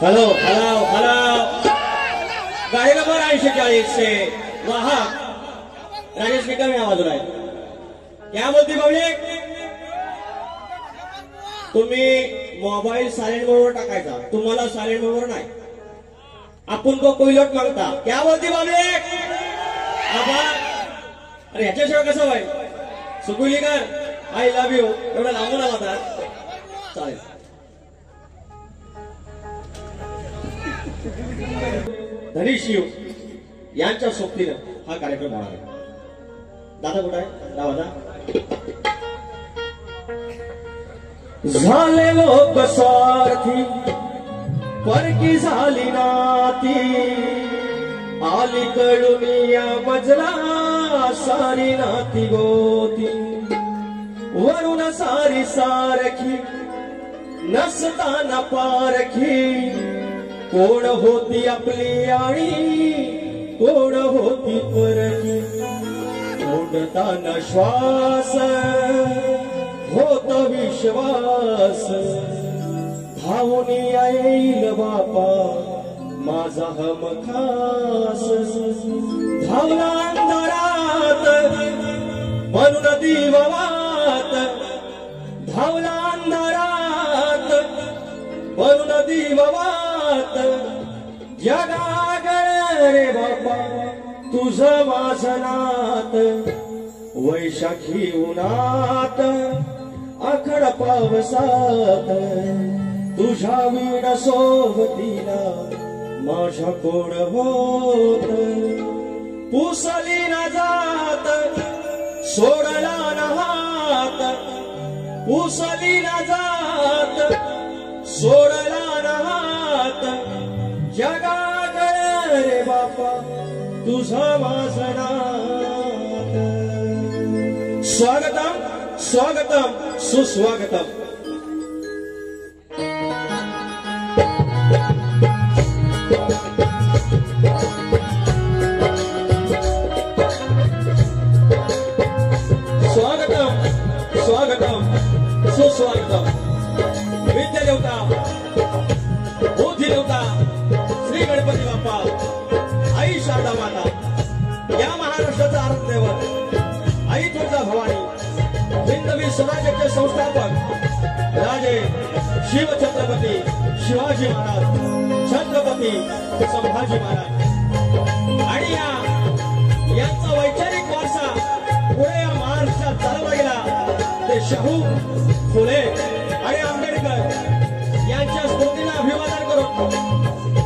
Hello hello hello गाडी number 8040 वहा राजेश निकम या बाजूला आहे. क्या बोलती पब्लिक? तुम्ही मोबाईल सायलेंट मोडवर टाकायचा. तुम्हाला सायलेंट मोडवर नाही. आपण को कोईलोट मागता. क्या बोलती पब्लिक? आबा अरे ह्याच्याशिवाय कसं व्हाय? सुकुलीकर आय लव्ह यू एवढा लांबून आला होता. चालेल. धनी शिव यांच्या सोबतीनं हा कार्यक्रम होणार आहे. दादा कुठं आहे? दादा झाले लोक स्वार्थी परकी झाली नाती आली कडून या मजला सारी नाती गोती वरून सारी सारखी नसताना पारखी कोण होती आपली आणि कोण होती परकी ओढताना श्वास होत विश्वास धावून येईल बापा माझा हमखास धावला अंधारात म्हणून दिवावात धावला अंधारात म्हणून दिवावात जगागळ रे बापा तुझं वासनात वैशाखी उन्हात आखड पावसात तुझ्या वीण सोबतीला माझ्या कोण होत पुसली न जात सोडला न हात पुसली न जात सोडला न हात जगागळ रे बापा तुझा वासनात. स्वागतम स्वागतम सुस्वागतम. स्वागतम स्वागतम सुस्वागतम. विद्या देवता बुद्धी देवता श्री गणपती बाप्पा आई शारदा माता या महाराष्ट्राचा आराध्य दैवत आई तुळजा भवानी हिंदवी स्वराज्याचे संस्थापक राजे शिव छत्रपती शिवाजी महाराज छत्रपती संभाजी महाराज आणि यांचा वैचारिक वारसा पुढे या महाराष्ट्रात चालवला गेला ते शाहू फुले आणि आंबेडकर यांच्या स्मृतीला अभिवादन करून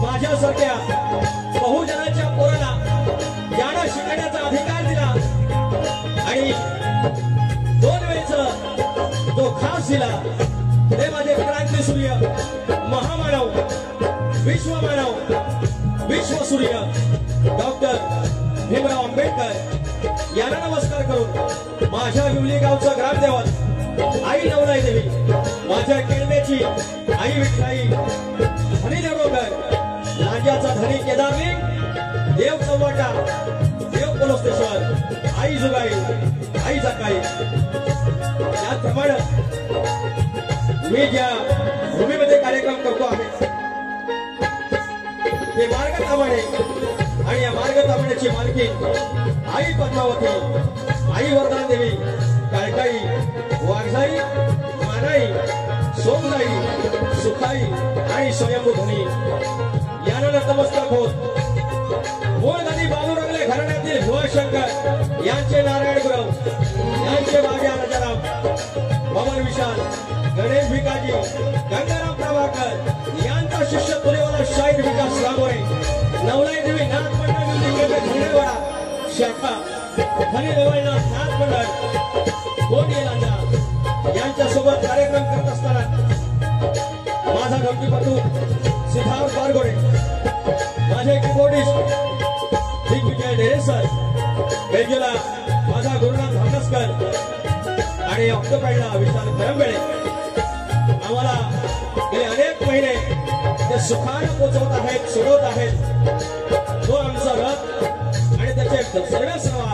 माझ्यासारख्या बहुजनाच्या पोराला ज्यानं शिकण्याचा अधिकार दिला आणि 2 वेळेचा तो खास दिला ते माझे क्रांती सूर्य महामानव विश्वमानव विश्वसूर्य डॉक्टर भीमराव आंबेडकर यांना नमस्कार करून माझ्या विवली गावचा ग्रामदेवत आई नवलाई देवी माझ्या केळमेची आई विठ्ठलाई धनी देवडोंगर लांजाचा धनी केदारलिंग देव चव्हाटा देव पोलोस्तेश्वर आई जुगाई आई जकाई याप्रमाणे मी ज्या भूमीमध्ये कार्यक्रम करतो आहे ते मार्ग तामाणे आणि या मार्ग तामाण्याची मालकी आई पद्मावती आई वरदान देवी काळकाई वाघजाई मानाई सोमलाई सुखाई आणि स्वयंभू धनी यांना नतमस्तक होत मूळ नदी बालूरंगले घराण्यातील भुवशंकर यांचे नारायण गुरव यांचे बाजा राजाराम बबन विशाल गणेश भिकाजी गंगाराम प्रभाकर यांचा शिष्य तुलेवाला शाहीद विकास रामोरे नवलाई देवी नाथ मंडळ धनेवाडा शाखा धनी देवळनाथ नाथ मंडळ गोंदिया लांजा यांच्या सोबत कार्यक्रम करत असताना माझा ढोलकीपटू सिद्धार्थ बारगोडे माझे कीबोर्डिस्ट दिग्विजय डेरेसर बेंजुला माझा गुरुनाथ भाकसकर आणि ऑक्टोपॅडला विशाल करंबेळे आम्हाला गेले अनेक महिने ते सुखानं पोचवत आहेत सोडवत आहेत. तो आमचा रथ आणि त्याचे सर्वस्वा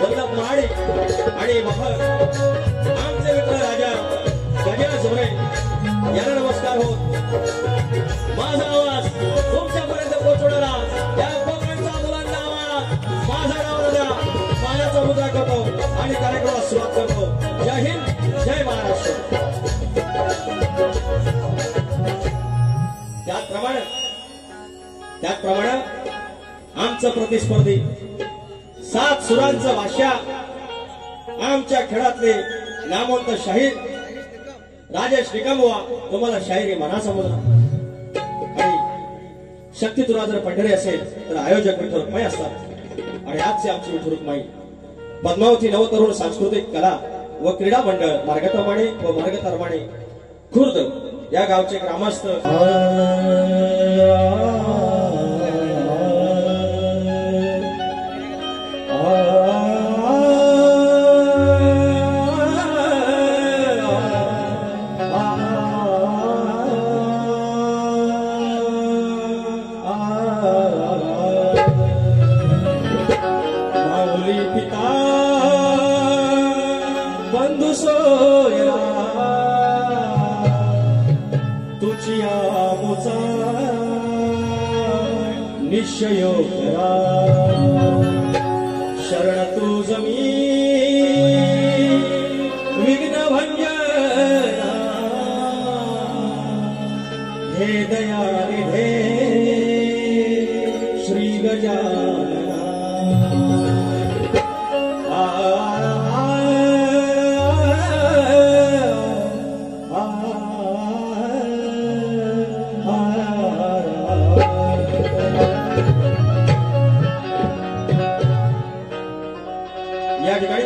वल्लभ महाडी आणि महर आमचे मित्र राजा गजा जोरे यांना नमस्कार होत माझा आवाज दाखवतो आणि कार्यक्रमाला सुरुवात करतो. जय हिंद, जय महाराष्ट्र. त्याचप्रमाणे आमचं प्रतिस्पर्धी 7 सुरांचं भाषा आमच्या खेळातले नामवंत शाहीर राजेश निकमवा तुम्हाला शाहिरी म्हणा समजला. आणि शक्ती तुला जर पंढरी असेल तर आयोजक विठ्ठल रुक्माई असतात. आणि आजची आमची विठ्ठल रुक्माई पद्मावती नवतरुण सांस्कृतिक कला व क्रीडा मंडळ मार्गतर्माणे व मार्गतर्माणे खुर्द या गावचे ग्रामस्थ बंधु सोयरा तुझिया मुचा निश्चय करा शरण तुझ मी विघ्न भंजना हे दयाळी हे श्री गजानना. या ठिकाणी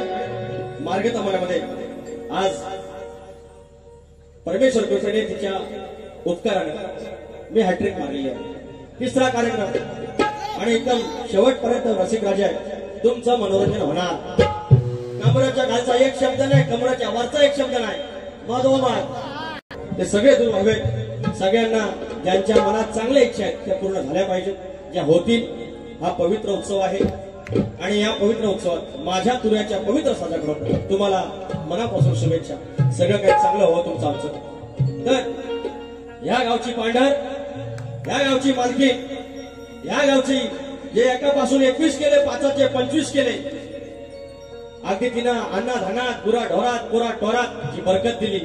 मार्गतर्मामध्ये आज परमेश्वर कृपेने तिच्या उपकाराने मी हॅट्रिक मारली आहे. 3रा कार्यक्रम आणि एकदम शेवटपर्यंत रसिक राजा तुमचं मनोरंजन होणार. कमराच्या खालचा एक शब्द नाही, कमराच्या वरचा एक शब्द नाही, मधोमध ते सगळे दूर व्हावे. सगळ्यांना ज्यांच्या मनात चांगल्या इच्छा आहेत त्या पूर्ण झाल्या पाहिजेत, ज्या होतील. हा पवित्र उत्सव आहे आणि या पवित्र उत्सवात माझ्या तुऱ्याच्या पवित्र साजाकडून तुम्हाला मनापासून शुभेच्छा. सगळं काही चांगलं व्हावं तुमचं आमचं. तर या गावची पांढर, या गावची मालकी, या गावची जे एकापासून 21 केले, 5चे 25 केले, अगदी तिनं अन्नाधानात गुरा ढोरात पुरा टोरात जी बरकत दिली.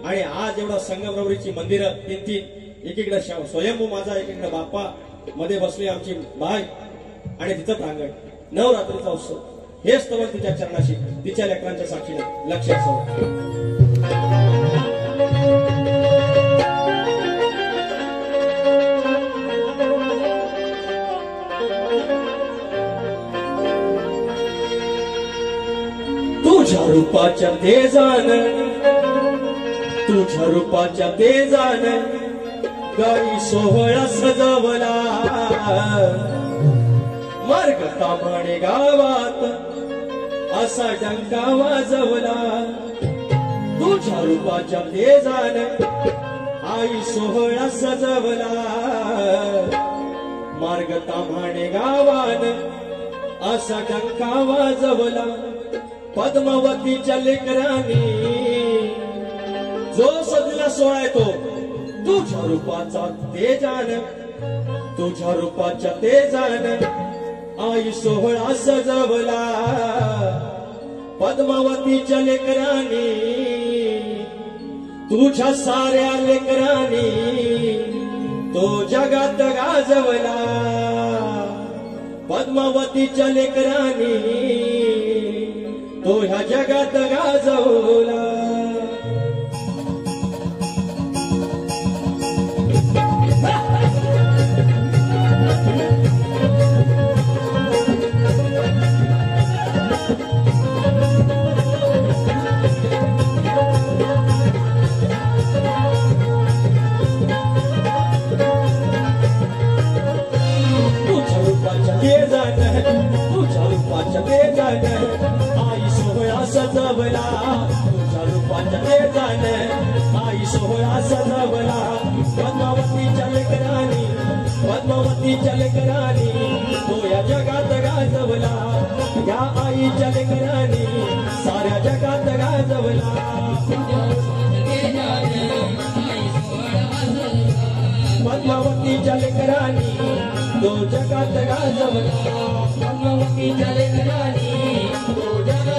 आणि आज एवढा संगमरवरीची मंदिरं 3-3, एकीकडे स्वयंभू माझा, एकीकडे बाप्पा, मध्ये बसली आमची बाय आणि तिचं प्रांगण. नवरात्रीचा उत्सव हे स्तवन तिच्या चरणाशी, तिच्या लेकरांच्या साक्षीने लक्ष असावं. तुझ्या रूपाच्या तेजान, तुझ्या रूपाच्या तेजान गाई सोहळा सजवला. मार्गतामाणे गावात असा डंका वाजवला. तुझ्या रूपाच्या तेजान आई सोहळा सजवला. मार्गतामाणे गावान असा डंका वाजवला. पद्मावतीच्या लेकरांनी जो सजला सोहळा येतो तुझ्या रूपाचा तेजान, तुझ्या रूपाच्या तेजान आई सोहळा सजवला. पद्मावतीच्या लेकरांनी, तुझ्या साऱ्या लेकरांनी तो जगात गाजवला. पद्मावतीच्या लेकरांनी तो ह्या जगात गाजवला. आई सोहळा सजवला. तुझ्या रूपाच्या तेजान आई सोहळा सजवला. पद्मावतीच्या लेकरांनी, पद्मावतीच्या लेकरांनी तो या जगात गाजवला. या आईच्या लेकरांनी साऱ्या जगात गाजवला. पद्मावतीच्या लेकरांनी तो जगात गाजवला. पद्मावतीच्या लेकरांनी तो जगात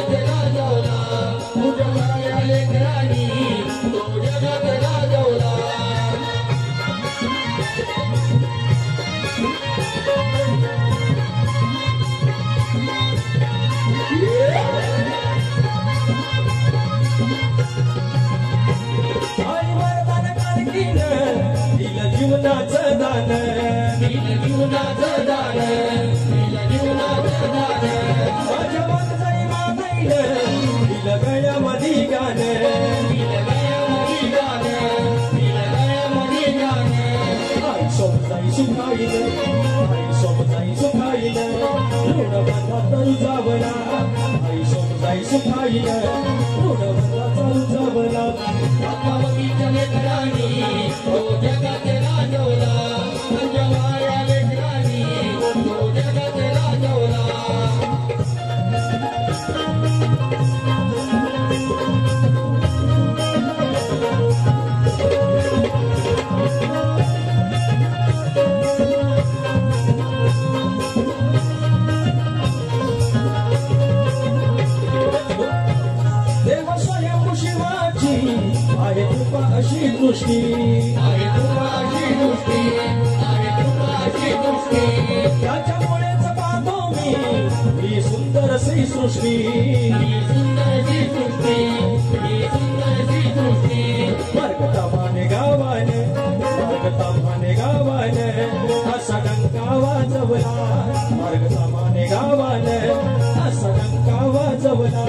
माझ्या वाजई मानैल दिल गळ्यामधी गाणं आई सोमजाई सुखाईल आई सोमजाई सुखाईल ऋणबंधा तरू जावला आई सोमजाई सुखाईल ऋणबंधा तरू जावला पद्मावतीच्या लेकरांनी तो जगात राजवला पंजवाळ्या लेकरांनी तो जगात राजवला आहे कृपा अशी दृष्टी आहे कृपा अशी दृष्टी आहे कृपा अशी दृष्टी त्याच्यामुळेच पाहतो मी सुंदर श्री सृष्टी ही सुंदरशी सृष्टी ही सुंदरशी सृष्टी मार्गतामाने गावाने असा डंका वाजवला मार्गतामाने गावाने असा डंका वाजवला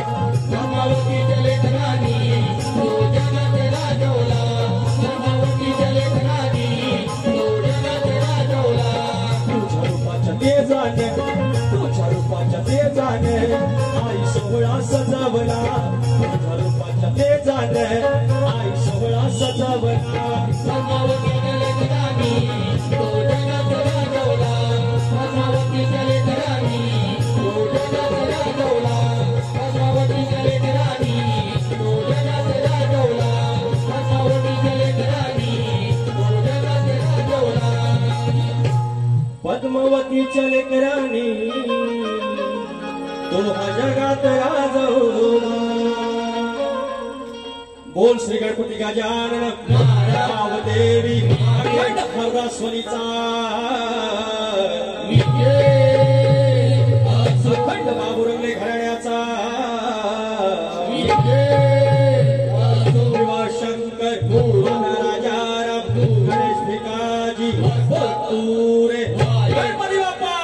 पद्मावतीच्या लेकरांनी तो जगात राजवला पद्मावतीच्या लेकरांनी तो जगात राजवला तुझ्या रूपाच्या तेजाने आई सोहळा सजावला तुझ्या रूपाच्या तेजाने आई सोहळा सजावला पद्मावतीच्या लेकरांनी तो जगात राजवला पद्मावतीच्या लेकरांनी तो जगात राजवला पद्मावतीच्या लेकरांनी तो जगात राजवला पद्मावतीच्या लेकरांनी तो जगात राजवला पद्मावतीच्या लेकरांनी तो हा जगात राजवला बोल श्री गणपती गजानन देवी हरस्वनीचा अखंड बाबुरंगले घराण्याचा शंकर राजाराम गणेश भिकाजी तुरे गणपती बाप्पा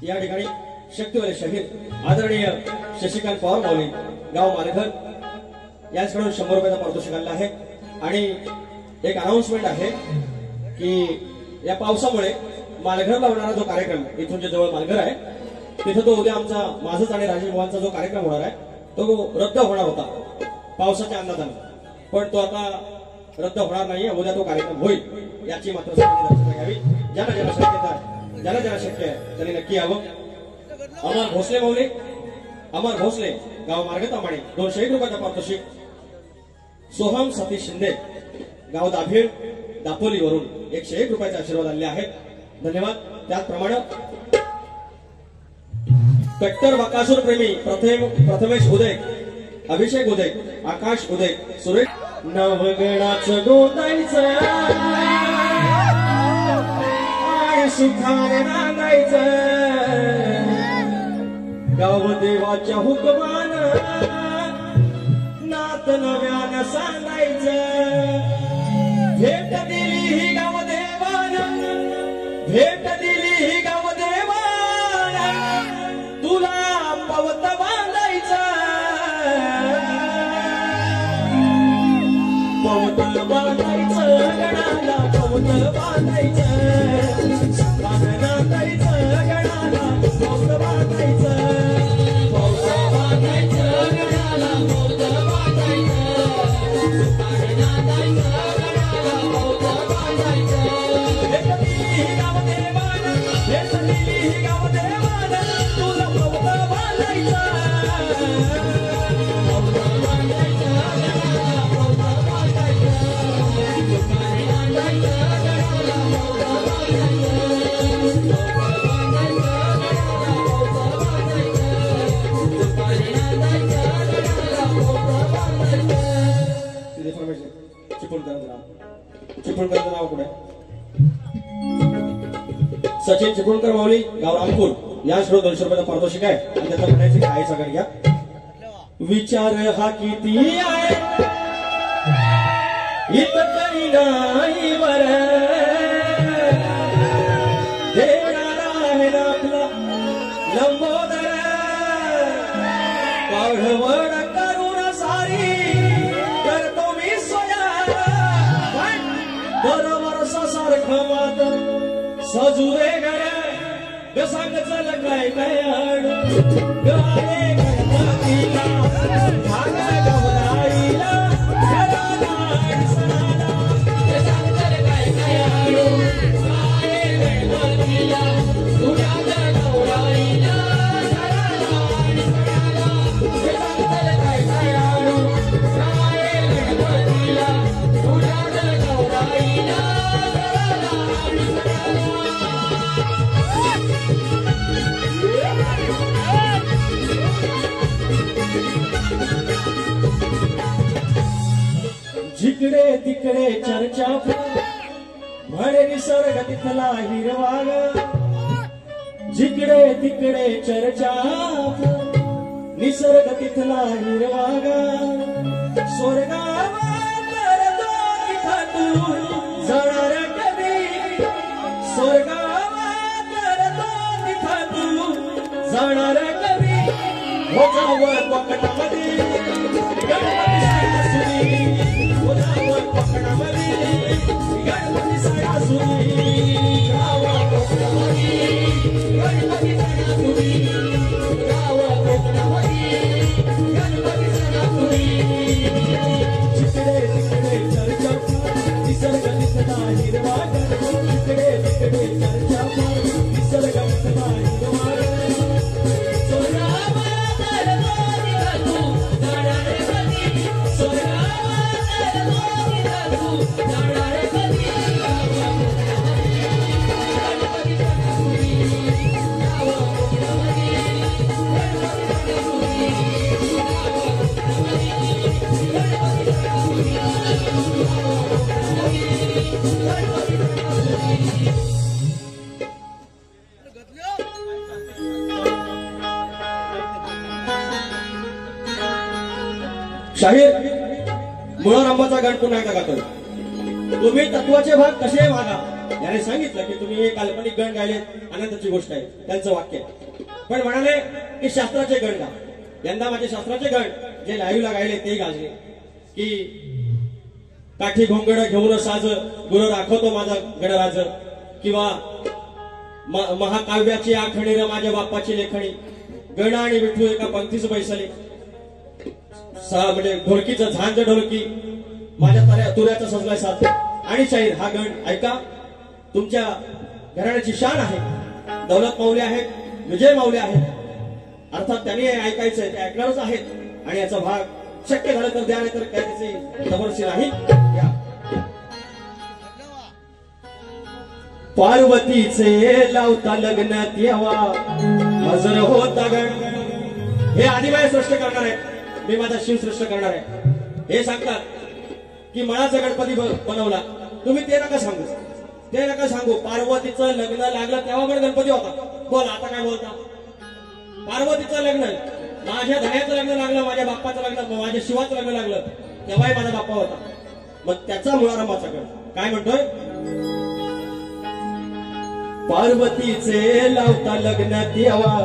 या ठिकाणी शक्तिवाले शहीद आदरणीय शशिकांत पवार माऊली गाव मालघर याचकडून 100 रुपयाचा पारितोषिक आणला आहे आणि एक अनाउन्समेंट आहे की या पावसामुळे मालघरला होणारा जो कार्यक्रम इथून जे जवळ मालघर आहे तिथे तो उद्या आमचा माझच आणि राजेश मोहनचा जो कार्यक्रम होणार आहे तो रद्द होणार होता पावसाच्या अंदाजाने पण तो आता रद्द होणार नाहीये उद्या तो कार्यक्रम होईल याची मात्र सगळ्यांनी दक्षता घ्यावी ज्याला ज्याला शक्य आहे त्यांनी नक्की यावं अमर भोसले माऊली अमर भोसले गाव मार्गतामाणे 201 रुपयाचा पारितोषिक सोहम सतीश शिंदे गाव दाभीळ दापोलीवरून 101 रुपयाचे आशीर्वाद आणले आहेत धन्यवाद त्याचप्रमाणे कट्टर बकासूर प्रेमी प्रथमेश उदय अभिषेक उदय आकाश उदय सुरेश नवगणाचं गोतायचं सुखाने नांदायचं गाव देवाच्या हुकमान नात नव्यानं सांगायचं बांधायचं गणाला कौत बांधायचं बांधायचं गणाला कौत बांधायचं चिपळूणकरांचं नाव कुठे? सचिन चिपळूणकर माऊली, गाव रामपूर. या श्रोत 200 रुपयाचा पारितोषिक आहे आणि त्याचा म्हणायची काय सगळं घ्या. विचार हा किती आहे इतकही नाही बर देणारा आहे ना आपला लंबोदर पाढवड करून सारी करतो मी सोया बरोबर सारखं मात सजुरे गड्या सांग चल काय काय गाणे गणपतीला भाग गवराईला घराला सणाला सांग चल काय काय गाणे गणपतीला तुझ्या गवराईला घराला सणाला सांग चल काय काय गाणे गणपतीला तुझ्या गवराईला जिकडे तिकडे चर्चा म्हणे निसर्ग तिथला हिरवाग जिकडे तिकडे चर्चा निसर्ग तिथला हिरवाग स्वर्गावर जाणार कधी स्वर्गावर जाणार कधी होतावर पकडामध्ये गणपती सायासुरी होतावर पकडामध्ये गणपती सायासुरी गावा कोकणामध्ये गणपती सायासुरी गावा कोकणामध्ये गणपती सायासुरी जिकडे तिकडे चर्चा निसर्ग दिसता हिरवा जिकडे तिकडे चर्चा निसर्ग दिसता हिरवा शाहीर मुळारांबाचा गण पुन्हा एकदा गातो. तुम्ही तत्वाचे भाग कसे मागा याने सांगितलं की तुम्ही हे काल्पनिक गण गायले आनंदाची गोष्ट आहे त्यांचं वाक्य. पण म्हणाले की शास्त्राचे गण गा. यंदा माझे शास्त्राचे गण जे लाईव्हला गायले ते गाजले की काठी घोंगड घेऊन साज गुरु राखवतो माझा गणराज किंवा महाकाव्याची आखणी र माझ्या बाप्पाची लेखणी गण आणि विठू एका पंक्तीच बैसले म्हणजे ढोलकीचं झांज ढोलकी माझ्या तुऱ्याचा सजलाय साथ आणि शाहीर हा गण ऐका. तुमच्या घराण्याची शान आहे. दौलत माऊली आहेत विजय माऊली आहेत अर्थात त्यांनी ऐकायचंय ते ऐकणारच आहेत आणि याचा भाग शक्य झालं तर द्या नाही तर काय त्याची जबरदस्ती नाही. पार्वतीचे लावता लग्न तेव्हा हजर होता गण. हे आदिवासी सृष्ट करणार आहे मी माझा शिव सृष्ट करणार आहे. हे सांगतात की मळाचा गणपती बनवला तुम्ही ते नका सांगू पार्वतीचं लग्न लागलं तेव्हा पण गणपती होता. बोल आता काय बोलता. पार्वतीचं लग्न माझ्या धन्याचं लग्न लागलं माझ्या बाप्पाचं लग्न माझ्या शिवाचं लग्न लागलं तेव्हाही माझा बाप्पा होता. मग त्याचा मुळारामाचा गण काय म्हणतोय. पार्वतीचे लावता लग्न तेव्हा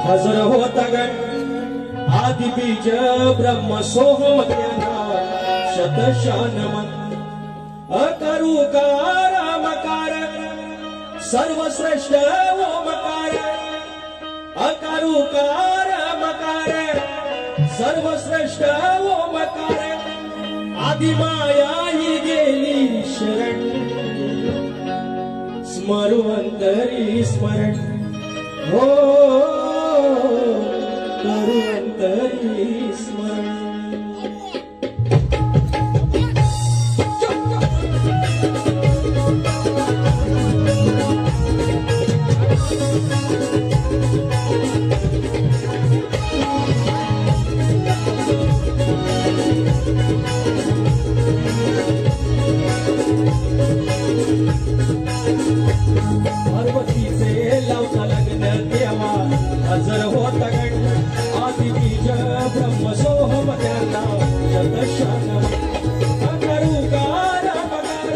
हजर होता गण आदिबीज ब्रह्म सोहम ज्ञाना शतशान मन अकरूकार मकार सर्वश्रेष्ठ ओमकार अकरूकार मकार सर्वश्रेष्ठ ओमकार आदिमाया ही गेली शरण स्मरू अंतरी स्मरण हो करू अंतरी स्मरण पार्वतीचे लावता लग्न देवा हजर होता गण आदि बीज ब्रह्म सोहम त्यांना शतशान अकरूकार मकार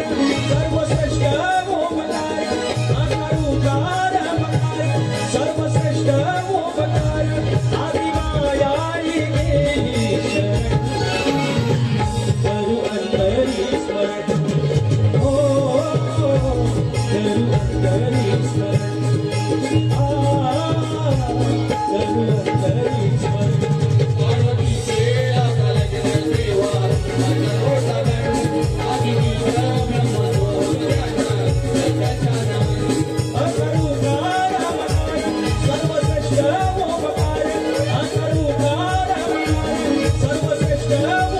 सर्वश्रेष्ठ ओमकार अकरूकार मकार सर्वश्रेष्ठ ओमकार आदिमाया गेली शरण करू अंतरी स्मरण हो करू अंतरी स्मरण करू अंतरी स्मरण पार्वतीचे लावता लग्न देवा हजर होता गण आदि बीज ब्रह्म सोहम त्यांना शतशान अकरूकार मकार सर्वश्रेष्ठ ओमकार अकरूकार मकार सर्वश्रेष्ठ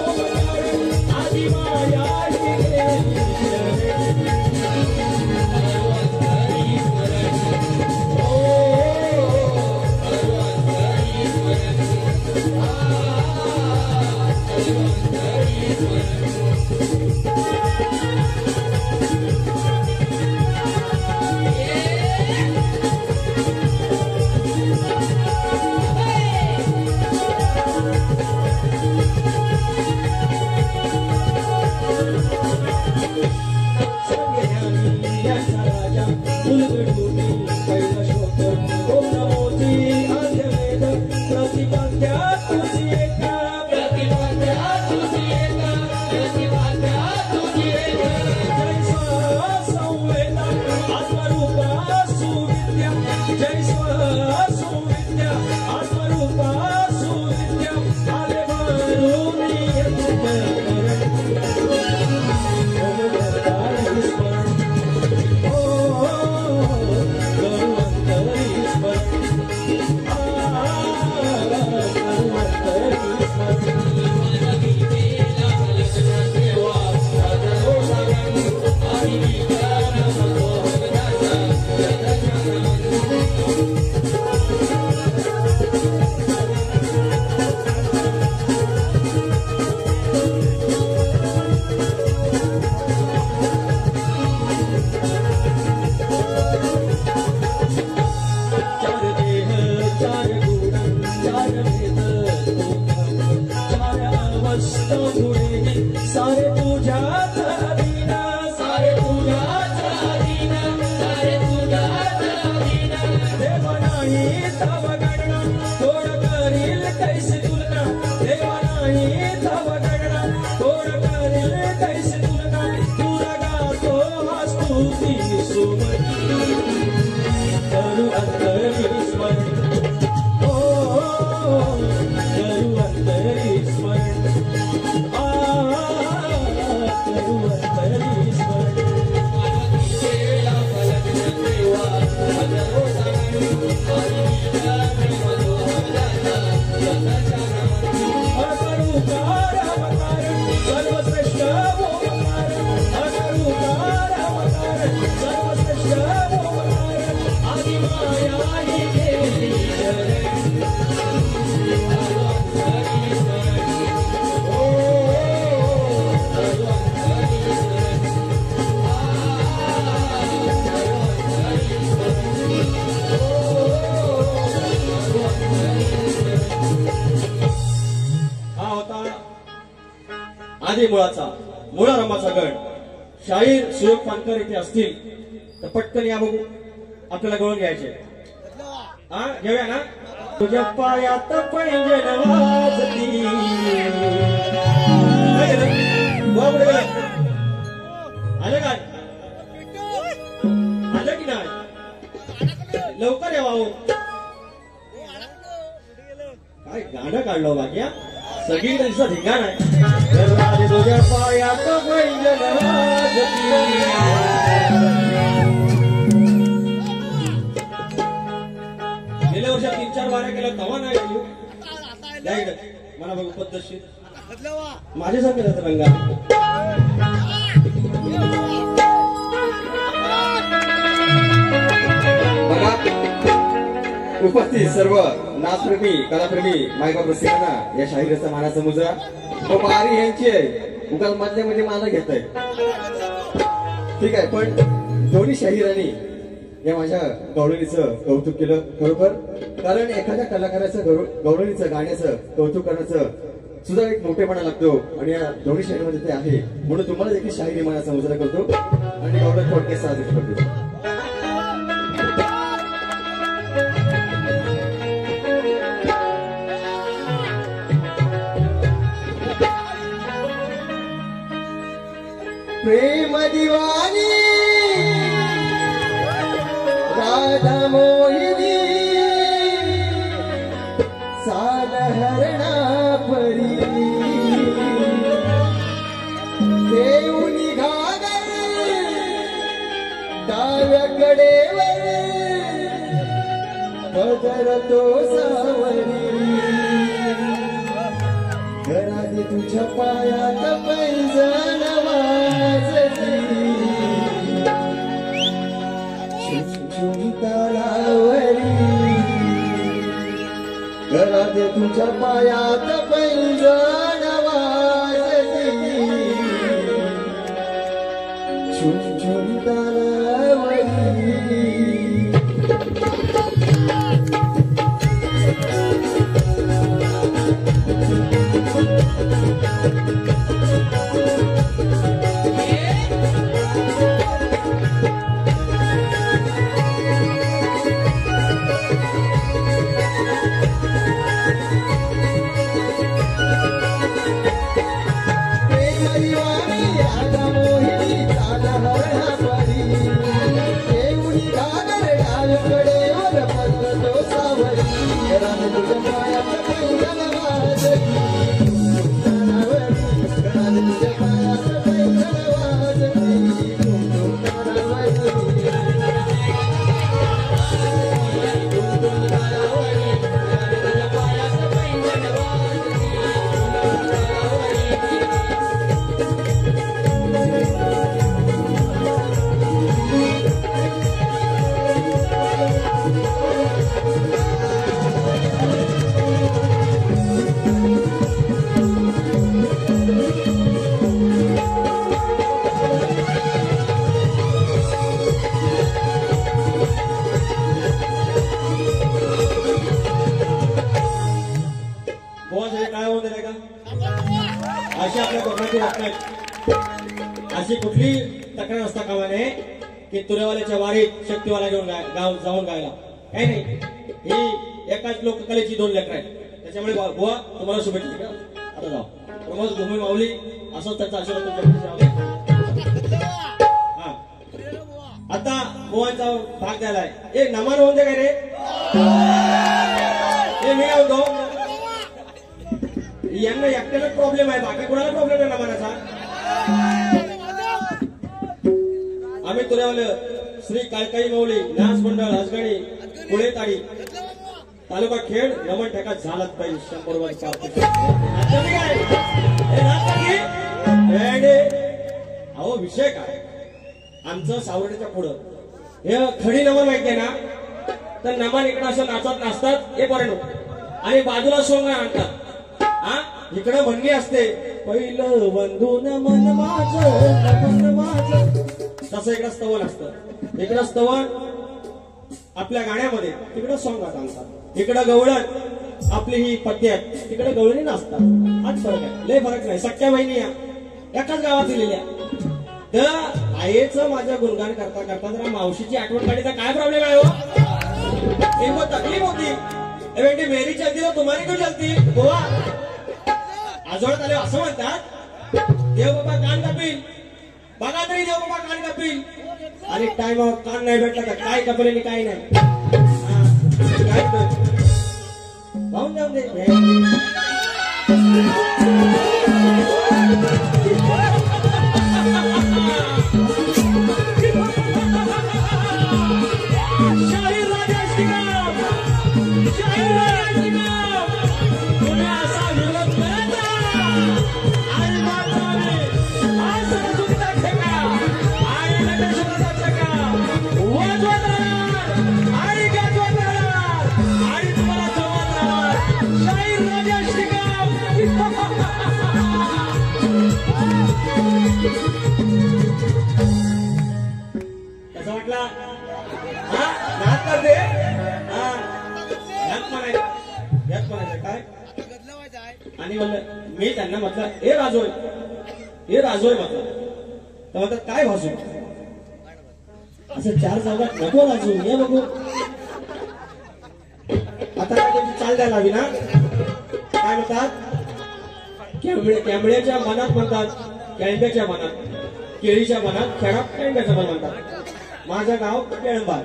ओमकार आदिमाया गेली शरण सारे तुझ्याच अधीन सारे तुझ्याच अधीन सारे तुझ्याच अधीन देव नाही तव गणना तोड करील कैसे तुलना देव नाही तव गणना तोड करील कैसे तुलना तुला गातो हा स्तुती सुमन करू अंतरी स्मरण हो करू अंतरी स्मरण आदी मुळाचा मुळा रमाचा गण शाहीर सुयोग पानकर इथे असतील तर पटकन या बघू आपल्याला गळून घ्यायचे हा घेऊया ना तुझ्या पायात पैंजण वाजती आले काय काढलो बाकी हा सगळी दिवसा ठिकाण आहे तुझ्या पायात पैंजण वाजती. गेल्या वर्षात 3-4 वाऱ्या केल्या तवा नाही गेलो मला बघ पद्धतशीर माझ्यासारखे जातं रंगा. उपस्थित सर्व नाचप्रेमी कलाप्रेमी मायबाप रसिकांना या शाहिराचा मानाचा मुजरा तो बारी यांची आहे. उगाच मधल्या मध्ये माझा घेत आहे ठीक आहे. पण दोन्ही शाहिरांनी या माझ्या गवळणीचं कौतुक केलं खरोखर. कारण एखाद्या कलाकाराचं गवळणीचं गाण्याचं कौतुक करण्याचं सुद्धा एक मोठेपणा लागतो आणि या दोन्ही शाहिरीमध्ये ते आहे. म्हणून तुम्हाला देखील शाहिरी मानाचा मुजरा करतो आणि गवळण पॉडकास्ट साजरा करतो. प्रेम दिवानी राधा मोहिनी साधहरणा परी देऊनी घागर डाव्याकडेवर पदरतो सावरी घरात तुझ्या पायात पैंजण वाजती तळावरी घरात तुझ्या पायात पैंजण वाजती छुम तळावरी. अशी कुठली तक्रार असता कामा नये की तुरेवाल्याच्या वारीत शक्तीवाला घेऊन गाव जाऊन गायला काही नाही. ही एकाच लोककलेची 2 लेकरं आहेत. त्याच्यामुळे बुवा तुम्हाला शुभेच्छा. आता जाऊ प्रमोद भूमी माऊली असंच त्यांचा आशीर्वाद तुमच्या. हा आता बुवांचा भाग द्यायलाय. एक नमान होऊन दे काय रे हे मी होतो. यांना एकट्याला प्रॉब्लेम आहे बाकी कोणाला प्रॉब्लेम आहे नमानाचा. आम्ही तुऱ्यावाले श्री काळकाई माऊली नाच मंडळ हसगणी कुळेताडी तालुका खेड नमन ठेका झालाच पाहिजे 100 वर्ष. अहो विषय काय आमचं सावरड्याच्या पुढं हे खडी नमन माहिती आहे ना. तर नमन इकडं असं नाचत नाचतात एक वरण आणि बाजूला सोंग आणतात. हा इकडं म्हणणी असते पहिलं बंधून मन माझं तसं इकडं स्तवन असतं. इकडं स्तवन आपल्या गाण्यामध्ये तिकडं सॉंग सांगतात. इकडं गवळण आपली ही पद्यात तिकडे गवळणी नाचतात. हाच फरक आहे. लय फरक नाही. सख्या बहिणी या एकाच गावात दिलेल्या. तर आईचं माझं गुणगान करता करता जरा मावशीची आठवण काढली तर काय प्रॉब्लेम आहे हो. तकलीफ होती बेटी मेरी चलती तर तुम्हाला क्यों चलती गोवा आजोळत आले असं म्हणतात. देव बाबा कान कापील बघा तरी देव बाबा कान कापील आणि टाइमावर कान नाही भेटला तर काय कपले काय नाही. पाहून जाऊन दे. कसं वाटला हा नाच करते हा यात म्हणायचं काय आणि म्हणलं मी त्यांना म्हटलं हे राजोय म्हटलं तर म्हणतात काय भासू असं चार चौघात नको भासू ये बघू आता काय त्यांची चाल द्यायला हवी ना काय म्हणतात कॅमड्याच्या मनात म्हणतात कॅळंब्याच्या मनात केळीच्या मनात खेळात कॅळंब्याच्या मनात म्हणतात माझं गाव केळंबार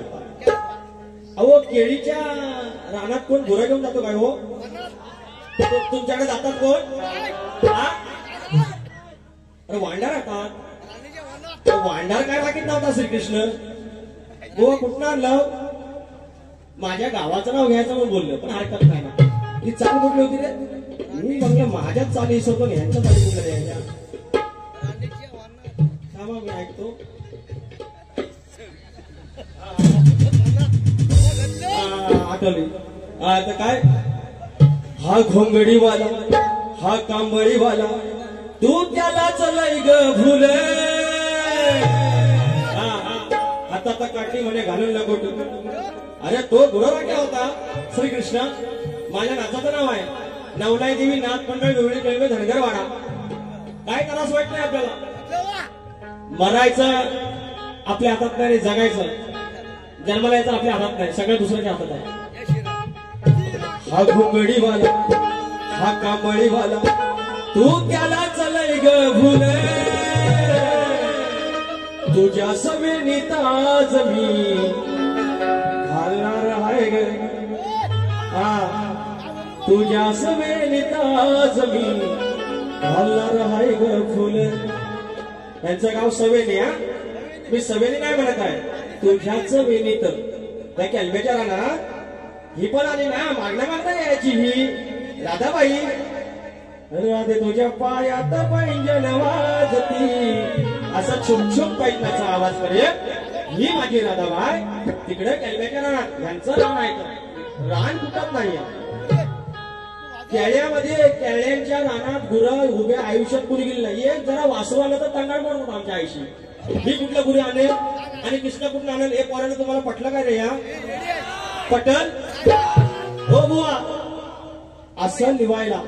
अहो केळीच्या रानात कोण गुरं घेऊन जातो काय हो तुमच्याकडे जातात कोण हा? अरे वांडार राहतात वांडार काय राखीत नव्हता श्रीकृष्ण गोवा कुठं आणलं माझ्या गावाचं नाव घ्यायचं म्हणून बोललं पण हरकत नाही ना ही चाल कुठली होती रे मी म्हणलं माझ्याच चाली हिशोब पण ह्यांच्या चाली कुठल्या द्यायच्या थांबा मी ऐकतो आठवली आता काय हा घोंगडीवाला हा कांबळीवाला तू त्याला चलाई ग भुले हातात काठी म्हणे घालून लगोट अरे तो गुरुवाक्या होता श्रीकृष्ण माझ्या नाचाचं नाव आहे नवलाई देवी नाथ मंडळ डोळी कळवे धनगरवाडा काय त्रास वाटत नाही आपल्याला मरायचं आपल्या हातात नाही जगायचं जन्माला यायचं आपल्या हातात नाही सगळं दुसऱ्याच्या हातात आहे हा घोंगडीवाला हा कांबळीवाला तू त्याला चलय ग भुले तुझ्या सवेनीत आज मी घालणार आहे ग तुझ्या सवेनीत आज मी घालणार आहे ग फुल त्यांचं गाव सवेनी हा मी सवेनी नाही म्हणत आहे तुझ्याच वेणीत त्या कॅल्ब्याच्या रानात ही पण आली ना मागण्या यायची ही राधाबाई राधे तुझ्या पायात पैंजण वाजती असा छुप छुप पैंजणाचा आवाज करेल ही माझी राधाबाई तिकडे कॅल्ब्याच्या रानात यांचं रान आहे रान कुठत नाहीये केळ्यामध्ये केळ्यांच्या रानात गुरं उभ्या आयुष्यात कुणी गेली नाही एक जरा वासरू आलं तर तंगाड पडतो आमच्या आईशी मी कुठलं गुरु आणेल आणि कृष्ण कुठलं आणेल हे पोरानं तुम्हाला पटलं काय रे या पटल हो बुवा असं लिवायला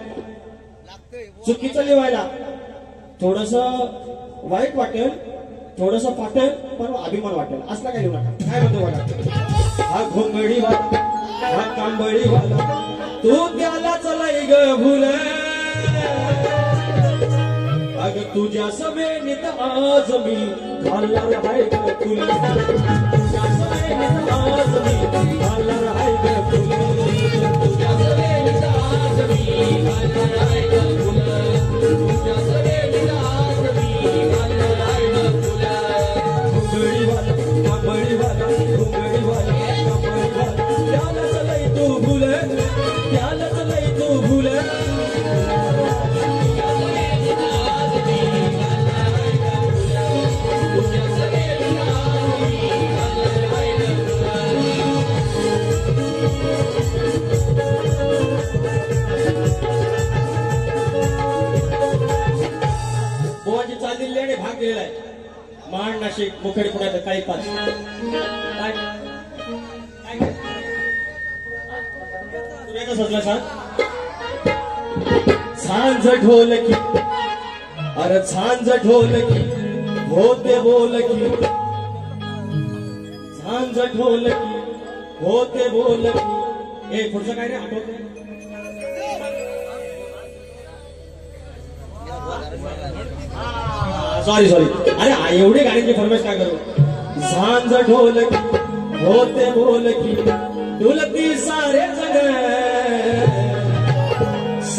चुकीचं लिवायला थोडस वाईट वाटेल थोडस पाटेल पण अभिमान वाटेल असला काय लिहू नका काय म्हणतो बघा हा घोंगडीवाला हा कांबळीवाला तू त्याला चलाई ग भुल अग तुझ्या सवेनीत आज मी घालणार आहे ग फुल तुझ्या सवेनीत आज मी घालणार आहे ग फुल तुझ्या सवेनीत आज मी घालणार आहे ग फुल तुझ्या सवेनीत आज मी घालणार आहे ग फुल घोंगडीवाला कांबळीवाला घोंगडीवाला कांबळीवाला त्याला चलाई तू भुल त्याला चलाई तू भुल गोवाची चाल दिली आणि भाग दिलेला आहे महाड नाशिक मुखेड पुण्यात काही पाच तुला सजला सांग सांज ढोलकी अरे सांज ढोलकी होते बोलकी सांज ढोलकी होते बोलकी ए पुढचं काय रे आठवत सॉरी अरे एवढी गाण्याची फरमाईश काय करू सांज ढोलकी होते बोलकी डुलती सारे जग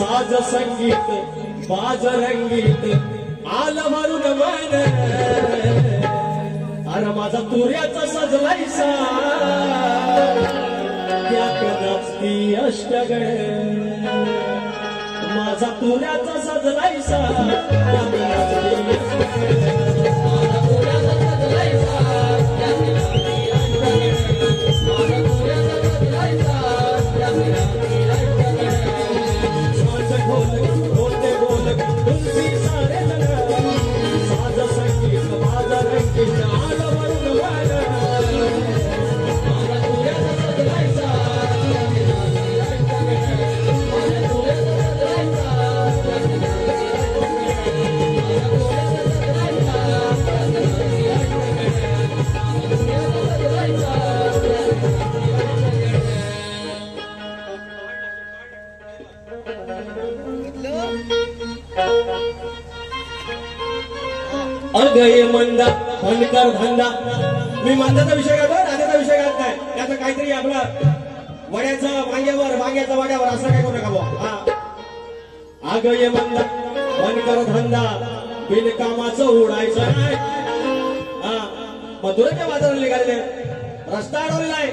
साज संगीत बाज रंगीत आलं भरून मन अरे माझा तुऱ्याचा सजलायसा त्यात नाचती अष्टगण माझा तुऱ्याचा सजलायसा त्यात नाचती अगय मंदा फनकर धंदा मी मंदाचा विषय घालतो राजाचा विषय घालत नाही त्याचं काहीतरी आपला वड्याचं वांग्याचा वड्यावर असं काय करू नका बुवा हा अगय मंदा फनकर धंदा बिनकामाचं उडायचं नाही हा मथुरेच्या बाजारात निघालेले रस्ता अडवलेला आहे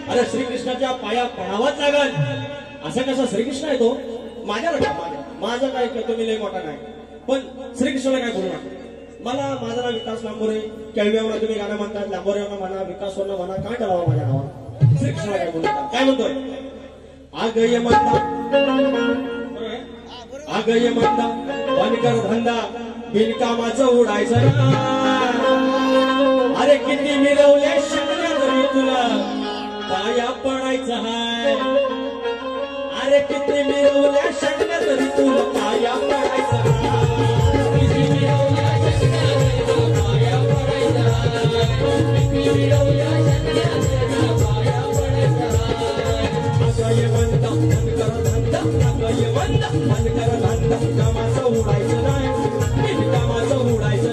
अरे श्रीकृष्णाच्या पाया पडावाच लागल असं कसं श्रीकृष्ण आहे तो माझ्या माझं काय तुम्ही लय मोठा नाही पण श्रीकृष्णाला काय बोलू नका मला माझं नाव विकास लांबोरे केळव्यावर तुम्ही गाणं म्हणतात लांबोरेवर म्हणा विकासवर म्हणा काय करावं माझ्या नावावर श्रीकृष्ण काय बोलतात काय म्हणतोय आगय मंदा आगय मंदा वनकर धंदा बिनकामाचं उडायचं अरे किती मिरवल्या शकल्या तरी तुला पाया पडायचं हाय अरे किती मिरवल्या शकल्या तरी तुला पाया पडायचं कामाचं उडायचं नाही कामाचं उडायचं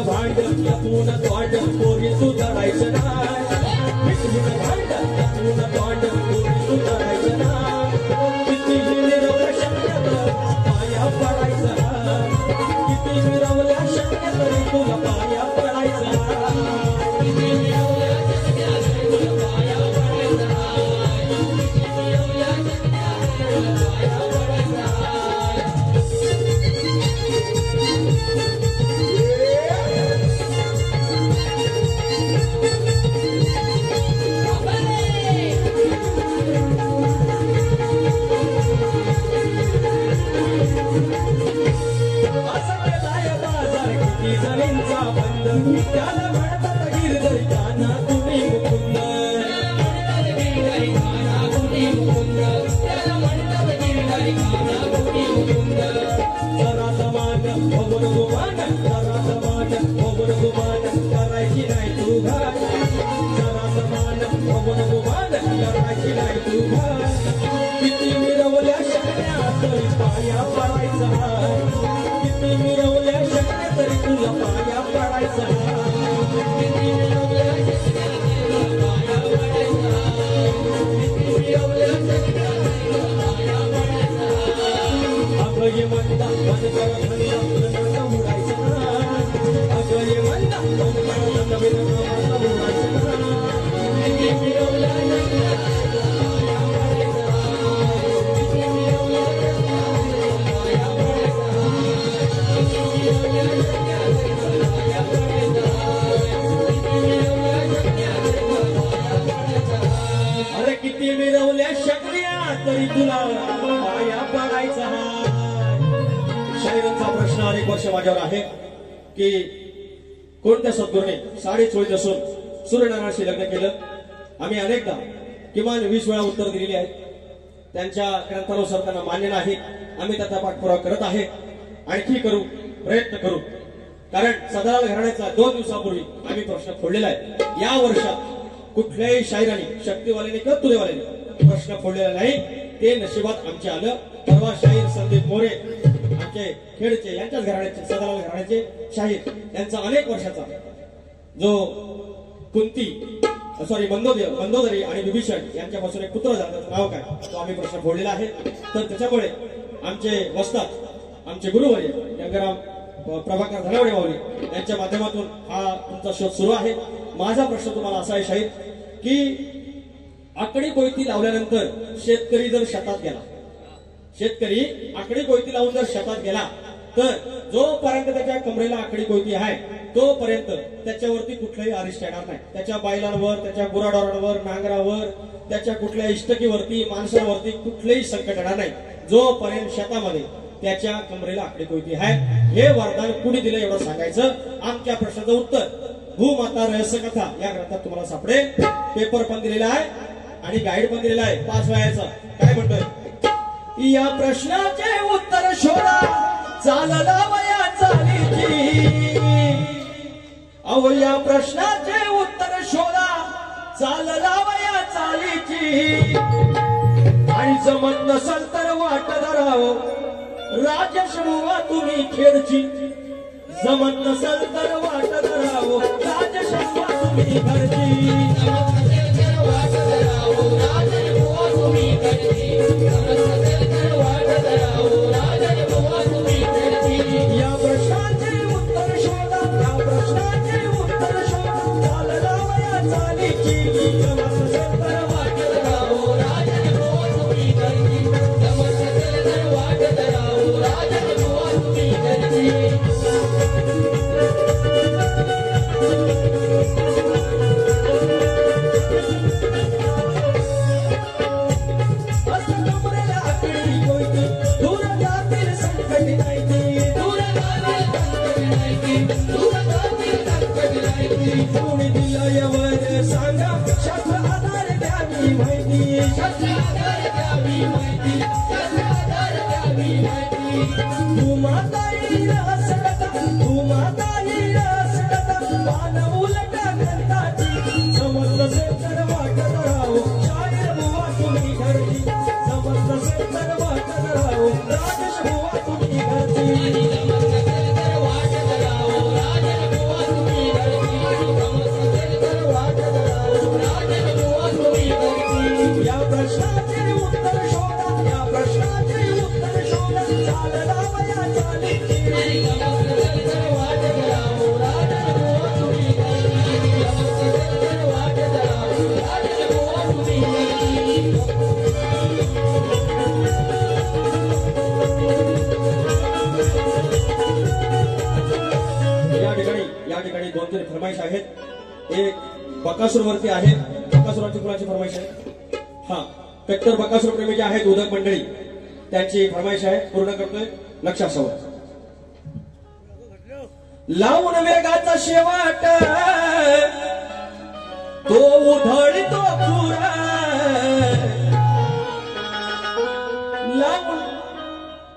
भांड पूर्ण तोंड पोरी सुधारायचं नाही भांड पूर्ण तोंड पोरी सुधारायचं नाही किती मिरवल्या शक्यत पाया पडायचं किती मिरवल्या शक्य तरी तुला पाया पडायचं त्याला म्हणतात गिरधरी काना तुम्ही मुकुंद जरा समान भवन गुमान जरा समान भवन गुमान करायची नाही तू घाल जरा समान भवन गुमान करायची नाही तू घाल किती मिरवल्या शकल्या तरी पाया पडायचा किती मिरवल्या शकल्या तरी तुला पाया पडायचा अगय मंदा वनकर धंदा उडायचं अगय मंदा वनकर धंदा उडायचं अरे किती मिरवल्या शकल्या तरी तुला पाया पडायचा शाहिरांचा प्रश्न अनेक वर्ष माझ्यावर आहे की कोणत्या सद्गुरूने साडी चोळीत असून सूर्यनारायणाशी लग्न केलं. आम्ही अनेकदा किमान 20 वेळा उत्तर दिलेली आहेत. त्यांच्या ग्रंथानुसार त्यांना मान्य नाही. आम्ही त्याचा पाठपुरावा करत आहे, आणखी करू, प्रयत्न करू. कारण सदालाल घराण्याचा 2 दिवसापूर्वी आम्ही प्रश्न फोडलेला आहे. या वर्षात कुठल्याही शाहिराने, शक्तीवाल्याने किंवा तुलेवाल्याने प्रश्न फोडलेला नाही. ते नशिबात आमचे आलं. परवा शाहीर संदीप मोरे आमचे खेडचे, यांच्याच घराण्याचे, सदालाल घराण्याचे शाहीर, त्यांचा अनेक वर्षाचा जो कुंती मंदोदरी आणि विभीषण यांच्यापासून एक पुत्र झाला, त्याचं नाव काय, तो आम्ही प्रश्न फोडलेला आहे. तर त्याच्यामुळे आमचे वस्ताद, आमचे गुरुवर्य गंगाराम प्रभाकर धनावडे माऊली यांच्या माध्यमातून हा तुमचा शोध सुरू आहे. माझा प्रश्न तुम्हाला असा आहे शाहीर, की आकडी कोयती लावल्यानंतर शेतकरी जर शेतात गेला, शेतकरी आकडी कोयती लावून जर शेतात गेला, तर जोपर्यंत त्याच्या कमरेला आकडी कोयती आहे तोपर्यंत त्याच्यावरती कुठलाही अरिष्ट येणार नाही. त्याच्या बैलांवर, त्याच्या गुराढोरांवर, नांगरावर, त्याच्या कुठल्या इष्टकीवरती, माणसावरती कुठलेही संकट येणार नाही, जोपर्यंत शेतामध्ये त्याच्या कमरेला आकडी कोयती आहे. हे वरदान कुणी दिलं एवढं सांगायचं. आमच्या प्रश्नाचं उत्तर भूमाता रहस्य कथा या ग्रंथात तुम्हाला सापडेल. पेपर पण दिलेला आहे आणि गाईड पण दिलेला आहे 5 वयाचा. काय म्हणतोय, या प्रश्नाचे उत्तर शोधा, चालला वया चालीची. अहो या प्रश्नाचे उत्तर शोधा, चालला वया चालीची. आणि जमत नसल तर वाट धराव, राजेश बुवा तुम्ही खेडची. जमत नसल तर वाट धराव, राजेश बुवा तुम्ही घरची. या प्रश्नाचे उत्तर शोधा, या प्रश्नाचे उत्तर शोधा, चालला वया चालीची. जमत नसल तर वाट धराव, राजेश बुवा तुम्ही घरची. जमत नसल तर वाट धराव, राजेश बुवा तुम्ही घरची. कोणी दिला यावर सांगा, शास्त्र आधार द्यावी माहिती, शास्त्र आधार द्यावी माहिती, शास्त्र आधार द्यावी माहिती. तू माता येईल असडता, तू माता येईल असडता, मान उलटा ग्रंथाची. समज नसेल तर वाट धराव, शाहीर बुवा तुम्ही घरची. समज नसेल तर वाट धराव, राजेश बुवा तुम्ही घरची. या प्रश्नाचे उत्तर शोधा, या प्रश्नाचे उत्तर शोधा, चालला वया चालीची. वाट धराव, राजेश बुवा तुम्ही घरची. वाट धराव, राजेश बुवा तुम्ही घरची. या ठिकाणी 2-3 फरमाईश आहेत. एक बकासूरवरती आहे. बकासूराची कुणाची फरमाईश आहे? हा, कट्टर बकासूर प्रेमी जे आहेत उदक मंडळी, त्यांची फरमाईश आहे, पूर्ण करतोय, लक्ष असावं. लावून वेगाचा शेवाट तो उधळतो खुरा,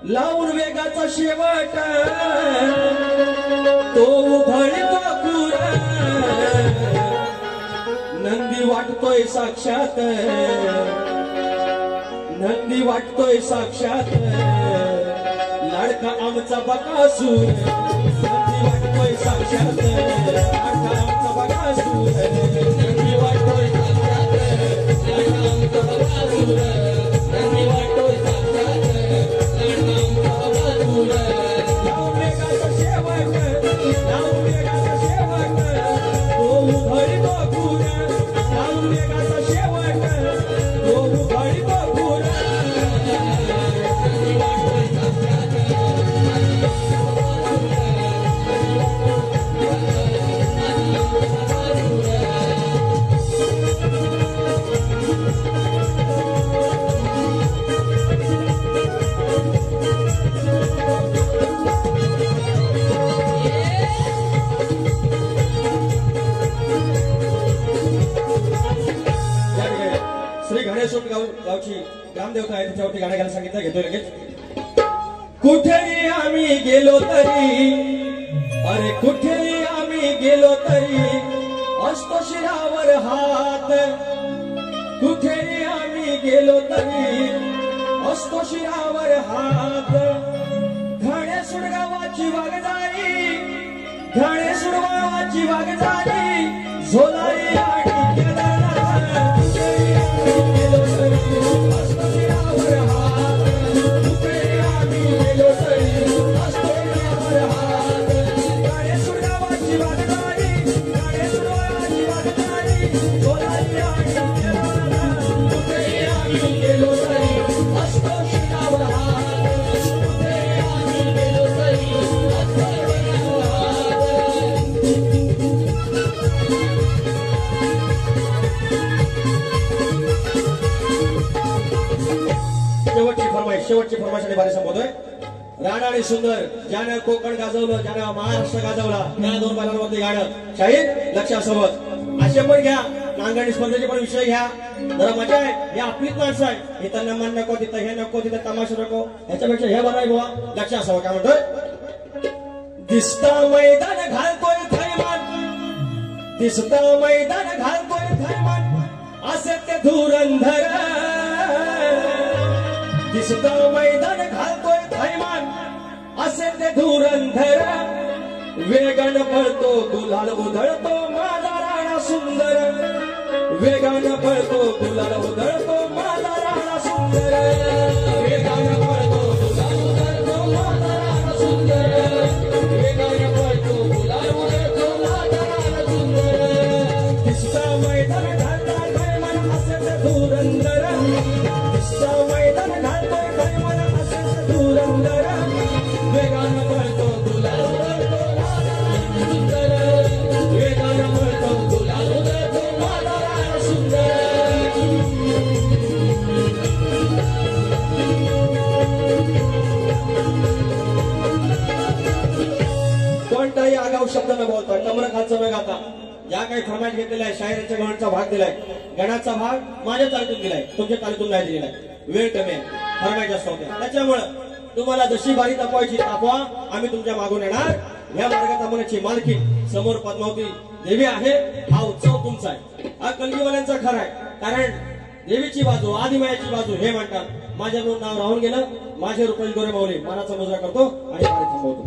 लावून वेगाचा शेवाट तो उधळतो खुरा. नंदी वाटतोय साक्षात, नंदी वाटतोय साक्षात, लाडका आमचा बकासूर. नंदी वाटतोय साक्षात, लाडका आमचा बकासूर. नंदी वाटतोय साक्षात, लाडका आमचा बकासूर. नंदी वाटतोय साक्षात, लाडका आमचा बकासूर. लावून वेगाचा शेवट, लावून वेगाचा शेवट तो उधळतो खुरा. लावून वेगाचा शेवट तो उधळतो खुरा. ग्रामदेवता आहे त्याच्यावरती गाणं घ्यायला सांगितलं, घेतोय लगेच. कुठेही आम्ही गेलो तरी, अरे कुठेही आम्ही गेलो तरी असतो शिरावर हात. कुठेही आम्ही गेलो तरी असतो शिरावर हात. घाणे सुडगावाची वागदारी, घाणे सुडगावाची वागदारी, झोलाई आणि केदारनाथ. कुठेही आम्ही गेलो तरी असतो शिरावर हात. कुठेही आम्ही गेलो तरी असतो शिरावर हात. घाणे सुडगावाची वागदारी, घाणे सुडगावाची वागदारी, झोलाई आणि केदारनाथ. कुठेही आम्ही गेलो तरी असतो शिरावर हात. कुठेही आम्ही गेलो तरी असतो शिरावर हात. शेवटची फरमाईश आणि बारी संपवतोय. राणा आणि सुंदर ज्यानं कोकण गाजवलं, ज्यानं महाराष्ट्र गाजवला, त्या 2 बैलांवरती गाणं. शाहीर लक्षासोबत असे पण घ्या, नांगरणी स्पर्धेचे पण विषय घ्या, जरा मजा आहे. हे आपलीच माणसं आहे, इथं नमन नको, तिथं हे नको, तिथं तमाशा नको, ह्याच्यापेक्षा हे बरं आहे बुवा. लक्षासोबत काय म्हणतोय. दिसता मैदान घालतोय थैमान, दिसता मैदान घालतोय थैमान, असे ते धुरंधर. दिसता मैदान घालतोय थैमान, असे ते धुरंधर. वेगानं पळतो गुलाल उधळतो माझा राणा सुंदर. वेगानं पळतो गुलाल उधळतो माझा राणा सुंदर. वेगानं पळतो गुलाल उधळतो माझा राणा सुंदर. वेगानं पळतो गुलाल उधळतो माझा राणा सुंदर. दिसता मैदान घालतोय थैमान, असे ते धुरंधर. दिसता मैदान घालतोय थैमान, असे ते धुरंधर. वेगानं पळतो गुलाल उधळतो माझा राणा सुंदर. वेगानं पळतो गुलाल उधळतो माझा राणा सुंदर. कोणताही आगाऊ शब्द न बोलता, कमर खालचं न गाता, ज्या काही फरमाईश घेतलेल्या आहे, शायराच्या गणाचा भाग दिलाय, गणाचा भाग माझ्या तालीतून दिलाय, तुमच्या तालीतून नाही दिलेला आहे. वेळ कमी आहे, फरमाईश जास्त होत्या, त्याच्यामुळं तुम्हाला जशी बारी तापवायची तापवा, आम्ही तुमच्या मागून येणार. या मार्गात मनाची मालकी समोर पद्मावती देवी आहे. हा उत्सव तुमचा आहे, हा कलगीवाल्यांचा खरा आहे. कारण देवीची बाजू, आदिमायाची बाजू हे म्हणतात. माझ्याकडून नाव राहून गेलं. माझे रुपये गोरे माऊली मानाचा मुजरा करतो आणि बारी थांबवतो.